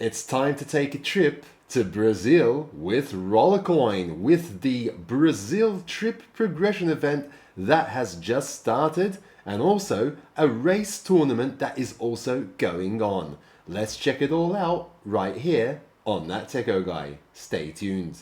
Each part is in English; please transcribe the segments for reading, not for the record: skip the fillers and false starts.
It's time to take a trip to Brazil with Rollercoin with the Brazil Trip Progression event that has just started and also a race tournament that is also going on. Let's check it all out right here on That Techo Guy. Stay tuned.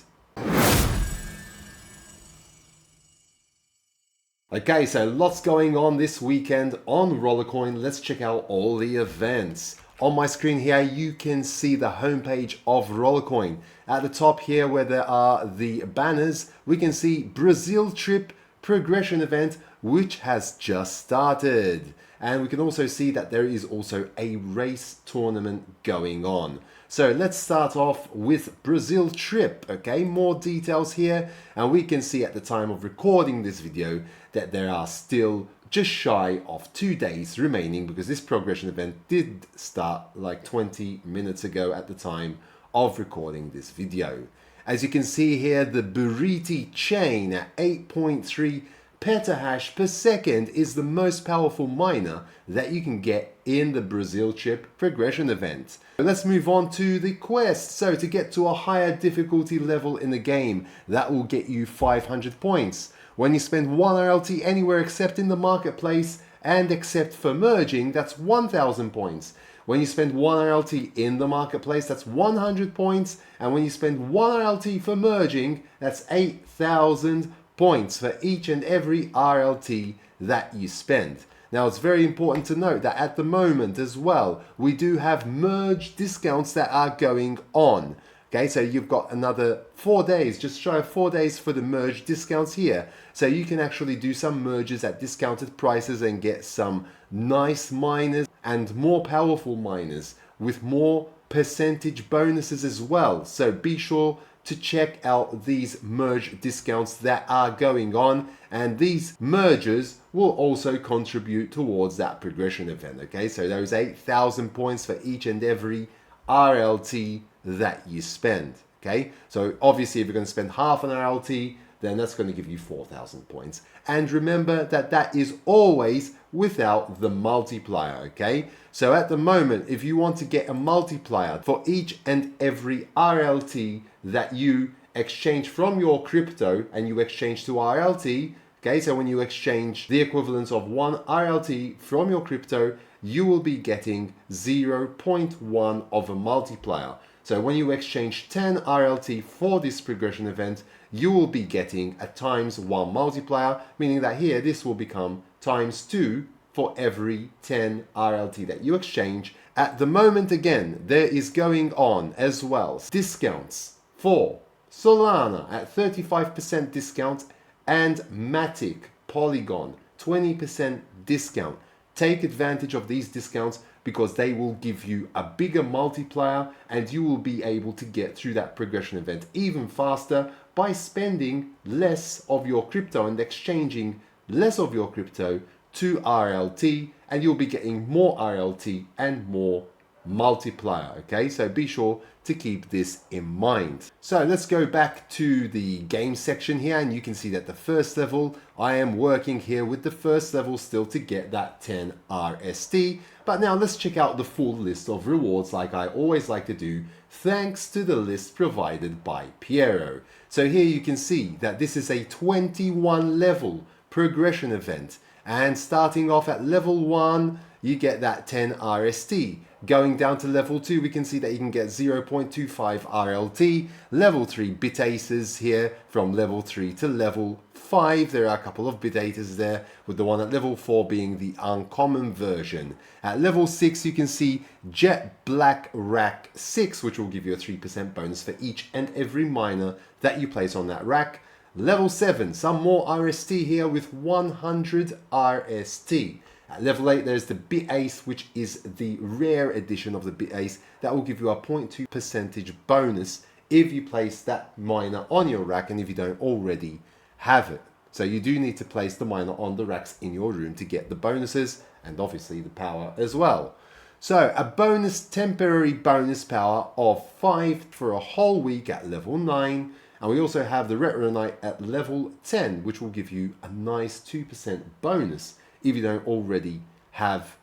Okay, so lots going on this weekend on Rollercoin. Let's check out all the events. On my screen here, you can see the homepage of Rollercoin. At the top here where there are the banners, we can see Brazil Trip Progression event, which has just started. And we can also see that there is also a race tournament going on. So let's start off with Brazil Trip, okay? More details here, and we can see at the time of recording this video that there are still just shy of 2 days remaining because this progression event did start like 20 minutes ago at the time of recording this video. As you can see here, the Buriti chain at 8.3 petahash per second is the most powerful miner that you can get in the Brazil Trip progression event. Let's move on to the quest. So to get to a higher difficulty level in the game, that will get you 500 points. When you spend 1 RLT anywhere except in the marketplace and except for merging, that's 1000 points. When you spend 1 RLT in the marketplace, that's 100 points. And when you spend 1 RLT for merging, that's 8000 points for each and every RLT that you spend. Now it's very important to note that at the moment as well, we do have merge discounts that are going on. Okay, so you've got another 4 days, just shy of 4 days for the merge discounts here. So you can actually do some merges at discounted prices and get some nice miners and more powerful miners with more percentage bonuses as well. So be sure to check out these merge discounts that are going on, and these mergers will also contribute towards that progression event. Okay, so those 8000 points for each and every RLT that you spend. Okay, so obviously if you're going to spend half an RLT, then that's going to give you 4000 points. And remember that that is always without the multiplier. Okay, so at the moment, if you want to get a multiplier for each and every RLT that you exchange from your crypto and you exchange to RLT, okay, so when you exchange the equivalent of 1 RLT from your crypto, you will be getting 0.1 of a multiplier. So when you exchange 10 RLT for this progression event, you will be getting a ×1 multiplier, meaning that here this will become ×2 for every 10 RLT that you exchange. At the moment, again, there is going on as well discounts for Solana at 35% discount and Matic Polygon 20% discount. Take advantage of these discounts because they will give you a bigger multiplier and you will be able to get through that progression event even faster by spending less of your crypto and exchanging less of your crypto to RLT, and you'll be getting more RLT and more multiplier. Okay, so be sure to keep this in mind. So let's go back to the game section here, and you can see that the first level, I am working here with the first level still to get that 10 RST. But now let's check out the full list of rewards like I always like to do, thanks to the list provided by Piero. So here you can see that this is a 21 level progression event, and starting off at level 1 you get that 10 RST. Going down to level 2, we can see that you can get 0.25 RLT. Level 3 bit aces here from level 3 to level 5. There are a couple of bit aces there, with the one at level 4 being the uncommon version. At level 6, you can see Jet Black Rack 6, which will give you a 3% bonus for each and every miner that you place on that rack. Level 7, some more RST here with 100 RST. At level 8, there's the Bit Ace, which is the rare edition of the Bit Ace. That will give you a 0.2% bonus if you place that miner on your rack and if you don't already have it. So you do need to place the miner on the racks in your room to get the bonuses and obviously the power as well. So a temporary bonus power of 5 for a whole week at level 9. And we also have the Retronite at level 10, which will give you a nice 2% bonus if you don't already have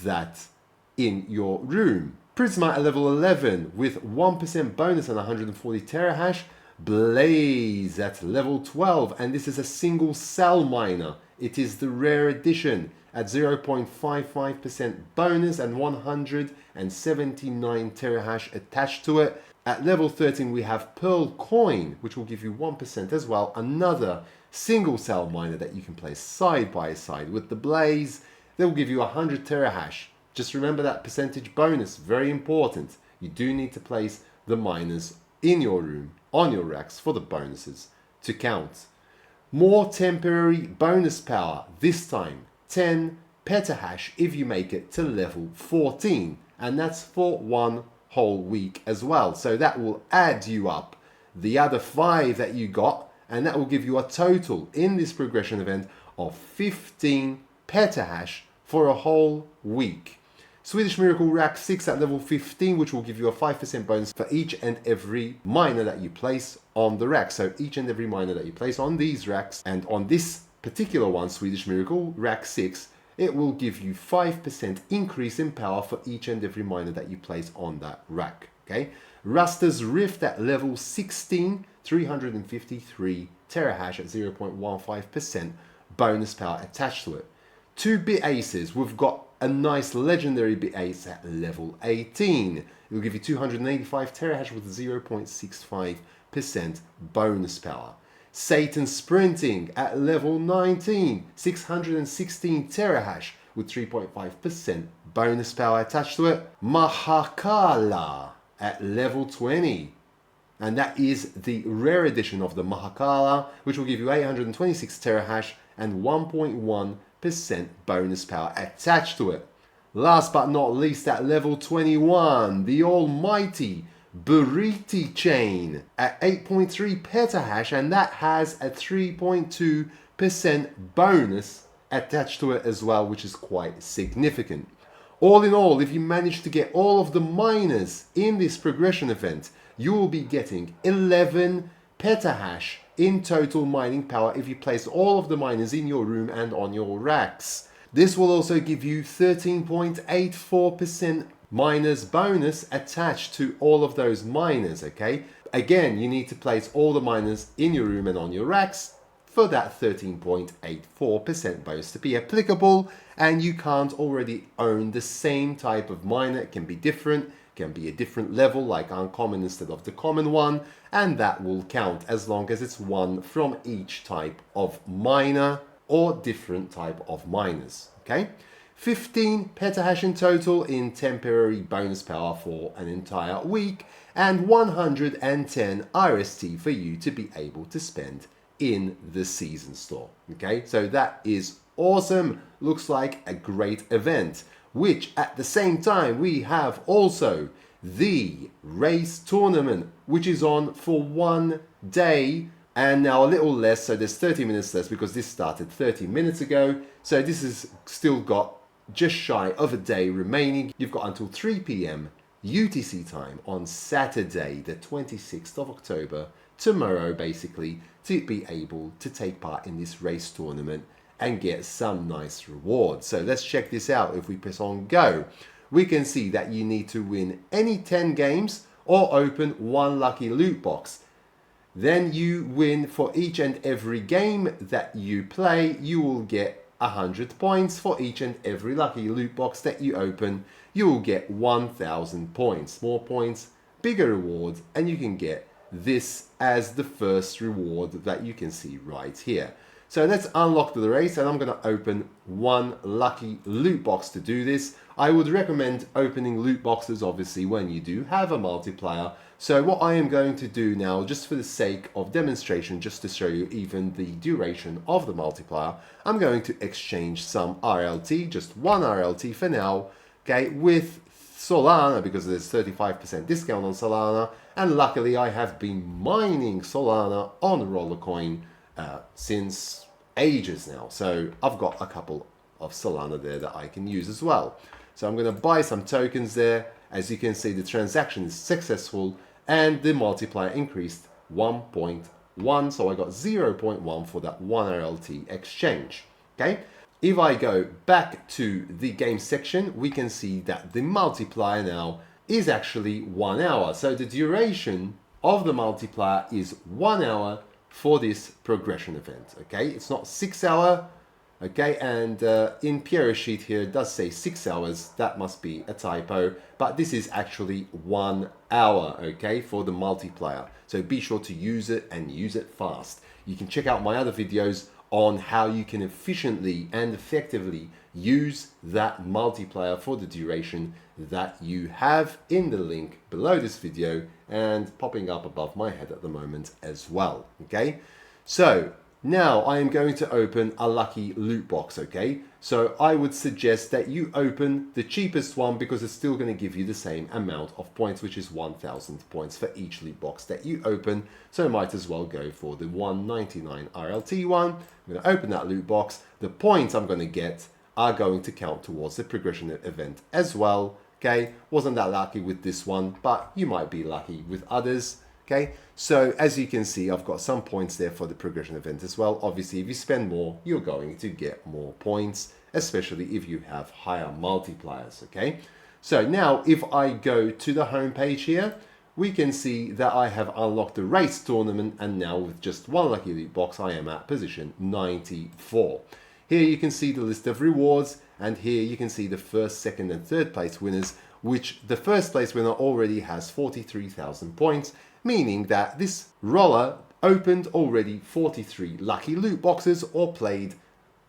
that in your room. Prisma at level 11 with 1% bonus and 140 terahash. Blaze at level 12, and this is a single cell miner. It is the rare edition at 0.55% bonus and 179 terahash attached to it. At level 13 we have Pearl Coin, which will give you 1% as well. Another single cell miner that you can place side by side with the Blaze. They will give you 100 terahash. Just remember that percentage bonus, very important. You do need to place the miners in your room, on your racks, for the bonuses to count. More temporary bonus power, this time 10 petahash if you make it to level 14. And that's for one whole week as well. So that will add you up the other 5 that you got, and that will give you a total in this progression event of 15 petahash for a whole week. Swedish Miracle Rack 6 at level 15, which will give you a 5% bonus for each and every miner that you place on the rack. So each and every miner that you place on these racks, and on this particular one, Swedish Miracle Rack 6, it will give you 5% increase in power for each and every miner that you place on that rack. Okay. Raster's Rift at level 16, 353 terahash at 0.15% bonus power attached to it. 2 bit aces, we've got a nice legendary bit ace at level 18. It will give you 285 terahash with 0.65% bonus power. Satan Sprinting at level 19, 616 terahash with 3.5% bonus power attached to it. Mahakala at level 20. And that is the rare edition of the Mahakala, which will give you 826 terahash and 1.1% bonus power attached to it. Last but not least, at level 21, the almighty Buriti chain at 8.3 petahash, and that has a 3.2% bonus attached to it as well, which is quite significant. All in all, if you manage to get all of the miners in this progression event, you will be getting 11 petahash in total mining power if you place all of the miners in your room and on your racks. This will also give you 13.84% miners bonus attached to all of those miners, okay? Again, you need to place all the miners in your room and on your racks for that 13.84% bonus to be applicable, and you can't already own the same type of miner. It can be different, can be a different level, like uncommon instead of the common one, and that will count as long as it's one from each type of miner or different type of miners, okay? 15 petahash in total in temporary bonus power for an entire week, and 110 RST for you to be able to spend in the season store, okay? So that is awesome. Looks like a great event, which at the same time we have also the race tournament, which is on for 1 day and now a little less, so there's 30 minutes less because this started 30 minutes ago. So this has still got just shy of a day remaining. You've got until 3 p.m. UTC time on Saturday, the 26th of October, tomorrow basically, to be able to take part in this race tournament and get some nice rewards. So let's check this out. If we press on go, we can see that you need to win any 10 games or open one lucky loot box. Then you win for each and every game that you play. You will get 100 points for each and every lucky loot box that you open. You will get 1,000 points. More points, bigger reward, and you can get this as the first reward that you can see right here. So let's unlock the race, and I'm going to open one lucky loot box to do this. I would recommend opening loot boxes obviously when you do have a multiplier. So what I am going to do now, just for the sake of demonstration, just to show you even the duration of the multiplier, I'm going to exchange some RLT, just one RLT for now, okay, with Solana, because there's 35% discount on Solana, and luckily I have been mining Solana on Rollercoin since ages now. So I've got a couple of Solana there that I can use as well. So I'm going to buy some tokens there. As you can see, the transaction is successful and the multiplier increased 1.1. So I got 0.1 for that 1 RLT exchange. Okay. If I go back to the game section, we can see that the multiplier now is actually 1 hour. So the duration of the multiplier is 1 hour for this progression event. Okay, it's not 6 hour. Okay, and in Piero's sheet here it does say 6 hours. That must be a typo, but this is actually 1 hour, okay, for the multiplier. So be sure to use it and use it fast. You can check out my other videos on how you can efficiently and effectively use that multiplier for the duration that you have in the link below this video and popping up above my head at the moment as well. Okay, so now I am going to open a lucky loot box. Okay, so I would suggest that you open the cheapest one because it's still going to give you the same amount of points, which is 1,000 points for each loot box that you open. So might as well go for the 199 RLT one. I'm going to open that loot box. The points I'm going to get are going to count towards the progression event as well. Okay, wasn't that lucky with this one, but you might be lucky with others. Okay, so as you can see, I've got some points there for the progression event as well. Obviously, if you spend more, you're going to get more points, especially if you have higher multipliers. Okay, so now if I go to the home page here, we can see that I have unlocked the race tournament, and now with just one lucky loot box, I am at position 94. Here you can see the list of rewards, and here you can see the first, second, and third place winners, which the first place winner already has 43,000 points, meaning that this roller opened already 43 lucky loot boxes or played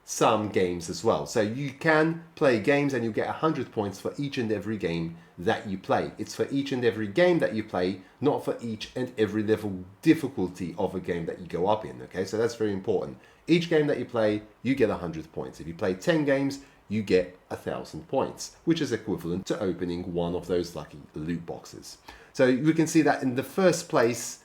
some games as well. So you can play games and you get 100 points for each and every game that you play. It's for each and every game that you play, not for each and every level difficulty of a game that you go up in. Okay, so that's very important. Each game that you play, you get 100 points. If you play 10 games, you get 1,000 points, which is equivalent to opening one of those lucky loot boxes. So we can see that in the first place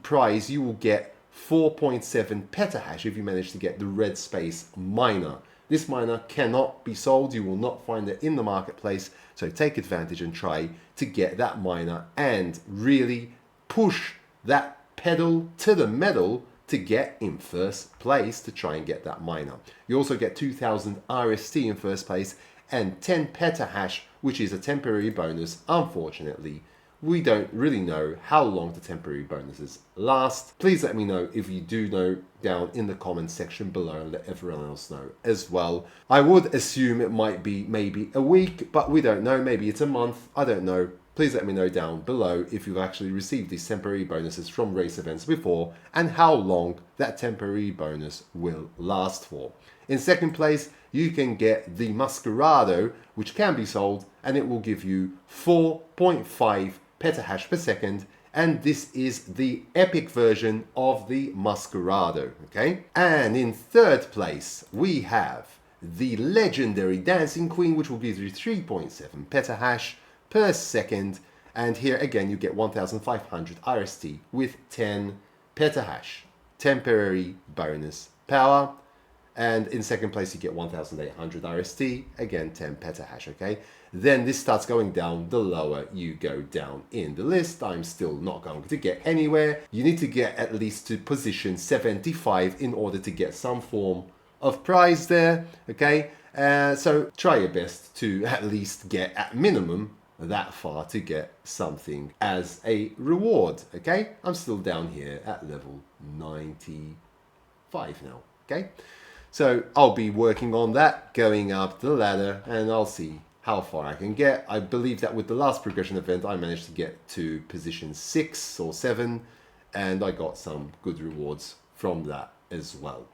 prize, you will get 4.7 petahash if you manage to get the red space miner. This miner cannot be sold. You will not find it in the marketplace. So take advantage and try to get that miner and really push that pedal to the metal to get in first place to try and get that miner. You also get 2,000 RST in first place and 10 petahash, which is a temporary bonus. Unfortunately, we don't really know how long the temporary bonuses last. Please let me know if you do know down in the comments section below, and let everyone else know as well. I would assume it might be maybe a week, but we don't know. Maybe it's a month. I don't know. Please let me know down below if you've actually received these temporary bonuses from race events before and how long that temporary bonus will last for. In second place, you can get the Masquerado, which can be sold, and it will give you 4.5 petahash per second, and this is the epic version of the Masquerado, okay? And in third place, we have the legendary Dancing Queen, which will give you 3.7 petahash per second, and here again you get 1,500 RST with 10 petahash temporary bonus power. And in second place you get 1,800 RST, again 10 petahash. Okay, then this starts going down the lower you go down in the list. I'm still not going to get anywhere. You need to get at least to position 75 in order to get some form of prize there. Okay, so try your best to at least get at minimum that far to get something as a reward. Okay, I'm still down here at level 95 now. Okay, so I'll be working on that, going up the ladder, and I'll see how far I can get. I believe that with the last progression event I managed to get to position 6 or 7, and I got some good rewards from that as well.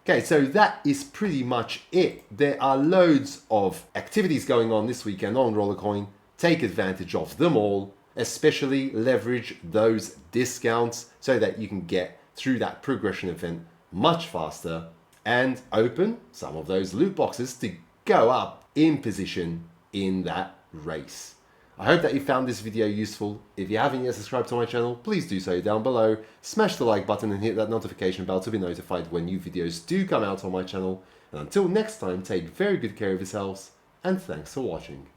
Okay, so that is pretty much it. There are loads of activities going on this weekend on Rollercoin. Take advantage of them all, especially leverage those discounts so that you can get through that progression event much faster and open some of those loot boxes to go up in position in that race. I hope that you found this video useful. If you haven't yet subscribed to my channel, please do so down below. Smash the like button and hit that notification bell to be notified when new videos do come out on my channel. And until next time, take very good care of yourselves, and thanks for watching.